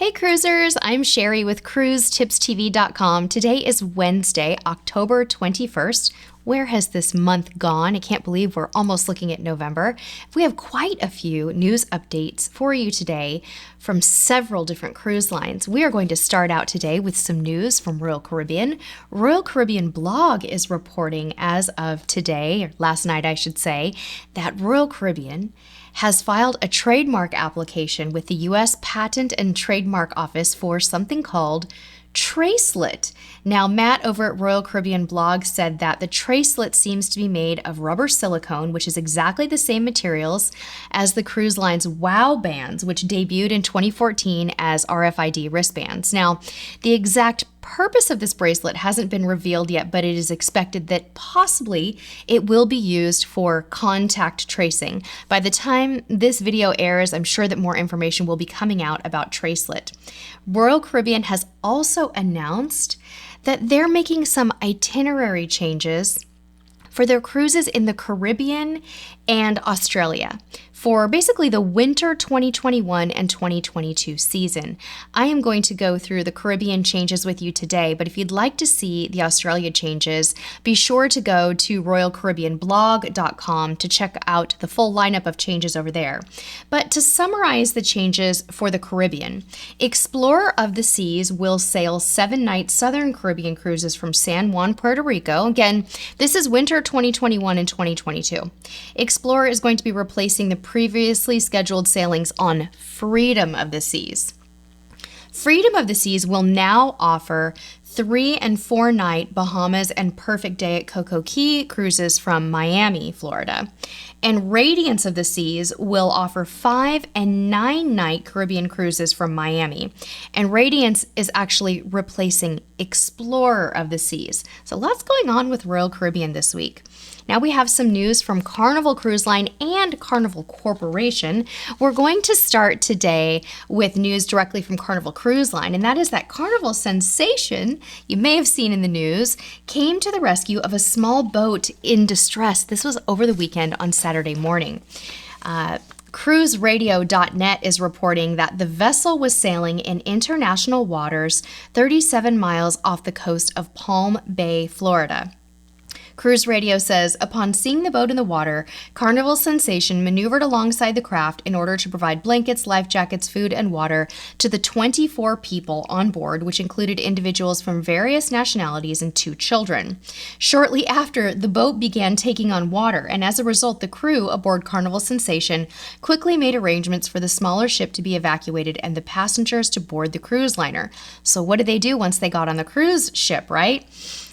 Hey cruisers, I'm Sherry with CruiseTipsTV.com. Today is Wednesday, October 21st. Where has this month gone? I can't believe we're almost looking at November. We have quite a few news updates for you today from several different cruise lines. We are going to start out today with some news from Royal Caribbean. Royal Caribbean blog is reporting as of today, or last night I should say, that Royal Caribbean has filed a trademark application with the U.S. Patent and Trademark Office for something called Tracelet. Now, Matt over at Royal Caribbean blog said that the Tracelet seems to be made of rubber silicone, which is exactly the same materials as the cruise line's WOW bands, which debuted in 2014 as RFID wristbands. Now, the exact purpose of this bracelet hasn't been revealed yet, but it is expected that possibly it will be used for contact tracing. By the time this video airs, I'm sure that more information will be coming out about Tracelet. Royal Caribbean has also announced that they're making some itinerary changes for their cruises in the Caribbean and Australia for basically the winter 2021 and 2022 season. I am going to go through the Caribbean changes with you today, but if you'd like to see the Australia changes, be sure to go to royalcaribbeanblog.com to check out the full lineup of changes over there. But to summarize the changes for the Caribbean, Explorer of the Seas will sail 7-night Southern Caribbean cruises from San Juan, Puerto Rico. Again, this is winter 2021 and 2022. Explorer is going to be replacing the previously scheduled sailings on Freedom of the Seas. Freedom of the Seas will now offer 3- and 4-night Bahamas and Perfect Day at Coco Cay cruises from Miami, Florida. And Radiance of the Seas will offer 5- and 9-night Caribbean cruises from Miami. And Radiance is actually replacing Explorer of the Seas. So lots going on with Royal Caribbean this week. Now we have some news from Carnival Cruise Line and Carnival Corporation. We're going to start today with news directly from Carnival Cruise Line, and that is that Carnival Sensation, you may have seen in the news, came to the rescue of a small boat in distress. This was over the weekend on Saturday morning. CruiseRadio.net is reporting that the vessel was sailing in international waters 37 miles off the coast of Palm Bay, Florida. Cruise Radio says, upon seeing the boat in the water, Carnival Sensation maneuvered alongside the craft in order to provide blankets, life jackets, food, and water to the 24 people on board, which included individuals from various nationalities and 2 children. Shortly after, the boat began taking on water, and as a result, the crew aboard Carnival Sensation quickly made arrangements for the smaller ship to be evacuated and the passengers to board the cruise liner. So what did they do once they got on the cruise ship, right?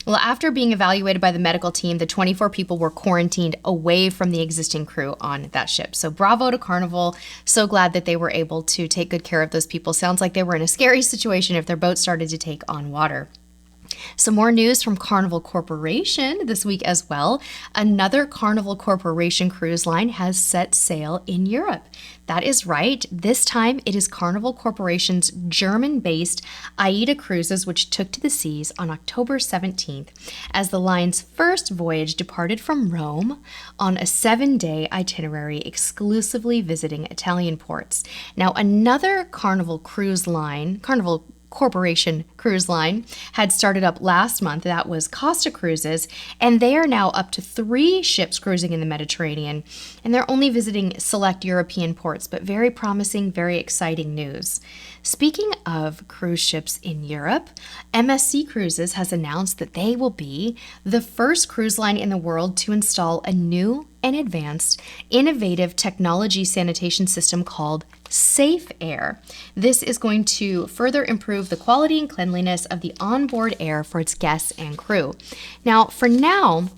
Well, after being evaluated by the medical team, the 24 people were quarantined away from the existing crew on that ship. So bravo to Carnival. So glad that they were able to take good care of those people. Sounds like they were in a scary situation if their boat started to take on water. Some more news from Carnival Corporation this week as well. Another Carnival Corporation cruise line has set sail in Europe. That is right. This time it is Carnival Corporation's German-based AIDA Cruises, which took to the seas on October 17th as the line's first voyage departed from Rome on a 7-day itinerary exclusively visiting Italian ports. Now, another Carnival cruise line, Carnival Corporation cruise line, had started up last month. That was Costa Cruises, and they are now up to 3 ships cruising in the Mediterranean, and they're only visiting select European ports, but very promising, very exciting news. Speaking of cruise ships in Europe, MSC Cruises has announced that they will be the first cruise line in the world to install a new and advanced, innovative technology sanitation system called Safe Air. This is going to further improve the quality and cleanliness of the onboard air for its guests and crew. Now, for now,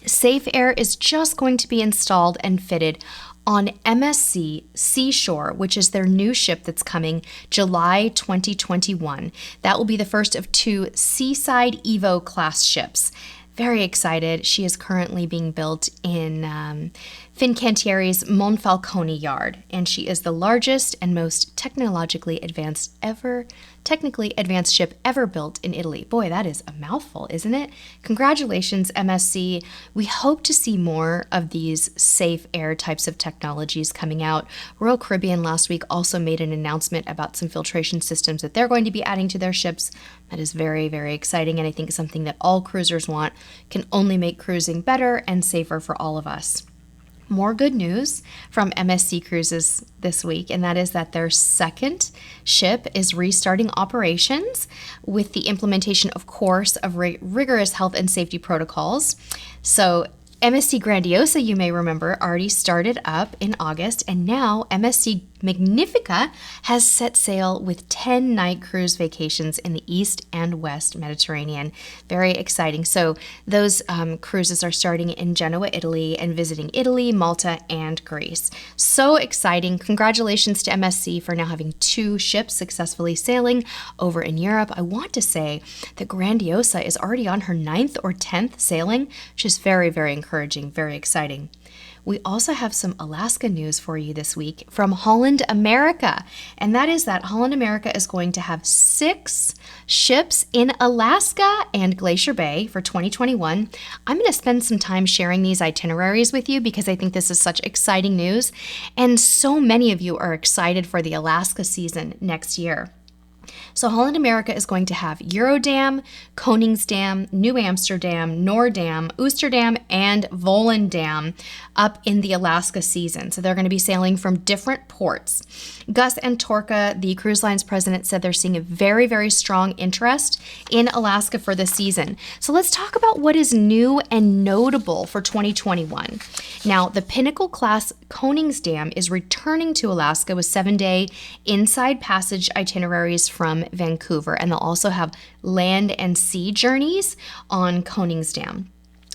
Safe Air is just going to be installed and fitted on MSC Seashore, which is their new ship that's coming July 2021. That will be the first of 2 Seaside Evo class ships. Very excited. She is currently being built in Fincantieri's Monfalcone yard, and she is the largest and most technically advanced ship ever built in Italy. Boy, that is a mouthful, isn't it? Congratulations, MSC. We hope to see more of these safe air types of technologies coming out. Royal Caribbean last week also made an announcement about some filtration systems that they're going to be adding to their ships. That is very, very exciting, and I think something that all cruisers want. Can only make cruising better and safer for all of us. More good news from MSC Cruises this week, and that is that their second ship is restarting operations with the implementation, of course, of rigorous health and safety protocols. So MSC Grandiosa, you may remember, already started up in August, and now MSC Magnifica has set sail with 10-night cruise vacations in the East and West Mediterranean. Very exciting. So those cruises are starting in Genoa, Italy, and visiting Italy, Malta, and Greece. So exciting. Congratulations to MSC for now having 2 ships successfully sailing over in Europe. I want to say that Grandiosa is already on her 9th or 10th sailing, which is very, very encouraging, very exciting. We also have some Alaska news for you this week from Holland America, and that is that Holland America is going to have 6 ships in Alaska and Glacier Bay for 2021. I'm going to spend some time sharing these itineraries with you because I think this is such exciting news, and so many of you are excited for the Alaska season next year. So Holland America is going to have Eurodam, Koningsdam, New Amsterdam, Noordam, Oosterdam, and Volendam up in the Alaska season. So they're going to be sailing from different ports. Gus Antorka, the cruise line's president, said they're seeing a very, very strong interest in Alaska for this season. So let's talk about what is new and notable for 2021. Now, the Pinnacle class Koningsdam is returning to Alaska with 7-day inside passage itineraries from Vancouver, and they'll also have land and sea journeys on Koningsdam.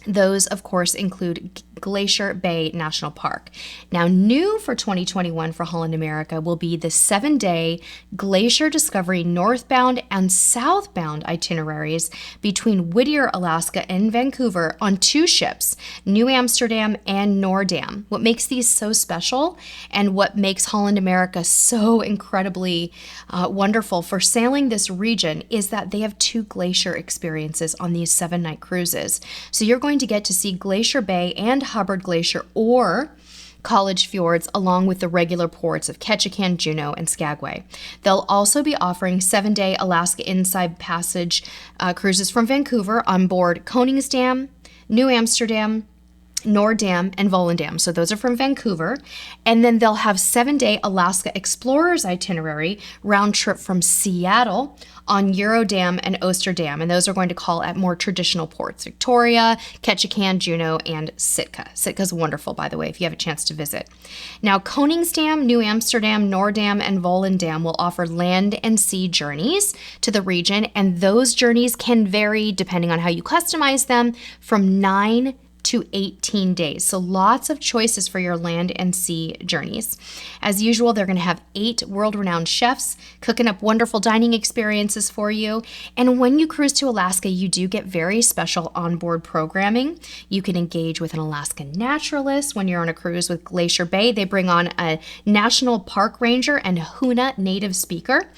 Those, of course, include Glacier Bay National Park. Now, new for 2021 for Holland America will be the 7-day Glacier Discovery northbound and southbound itineraries between Whittier, Alaska and Vancouver on 2 ships, New Amsterdam and Noordam. What makes these so special and what makes Holland America so incredibly wonderful for sailing this region is that they have 2 glacier experiences on these 7-night cruises. So you're going to get to see Glacier Bay and Hubbard Glacier or College Fjords along with the regular ports of Ketchikan, Juneau, and Skagway. They'll also be offering 7-day Alaska Inside Passage cruises from Vancouver on board Koningsdam, New Amsterdam, Noordam, and Volendam. So those are from Vancouver. And then they'll have 7-day Alaska Explorers itinerary round trip from Seattle on Eurodam and Oosterdam. And those are going to call at more traditional ports, Victoria, Ketchikan, Juneau, and Sitka. Sitka's wonderful, by the way, if you have a chance to visit. Now, Koningsdam, New Amsterdam, Noordam, and Volendam will offer land and sea journeys to the region. And those journeys can vary depending on how you customize them from 9 to 18 days. So lots of choices for your land and sea journeys. As usual, they're going to have 8 world-renowned chefs cooking up wonderful dining experiences for you. And when you cruise to Alaska, you do get very special onboard programming. You can engage with an Alaskan naturalist. When you're on a cruise with Glacier Bay, they bring on a national park ranger and Hoona native speaker.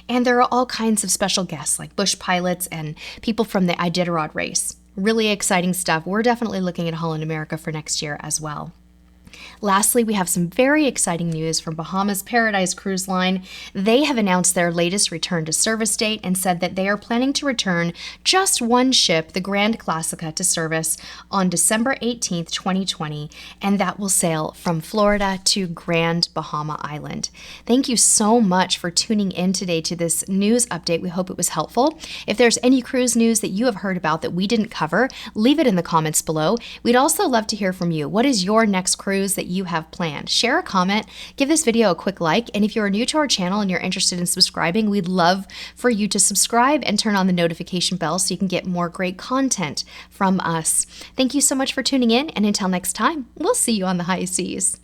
And there are all kinds of special guests like bush pilots and people from the Iditarod race. Really exciting stuff. We're definitely looking at Holland America for next year as well. Lastly, we have some very exciting news from Bahamas Paradise Cruise Line. They have announced their latest return to service date and said that they are planning to return just one ship, the Grand Classica, to service on December 18th, 2020, and that will sail from Florida to Grand Bahama Island. Thank you so much for tuning in today to this news update. We hope it was helpful. If there's any cruise news that you have heard about that we didn't cover, leave it in the comments below. We'd also love to hear from you. What is your next cruise that you have planned? Share a comment, give this video a quick like, and if you're new to our channel and you're interested in subscribing, we'd love for you to subscribe and turn on the notification bell so you can get more great content from us. Thank you so much for tuning in, and until next time, we'll see you on the high seas.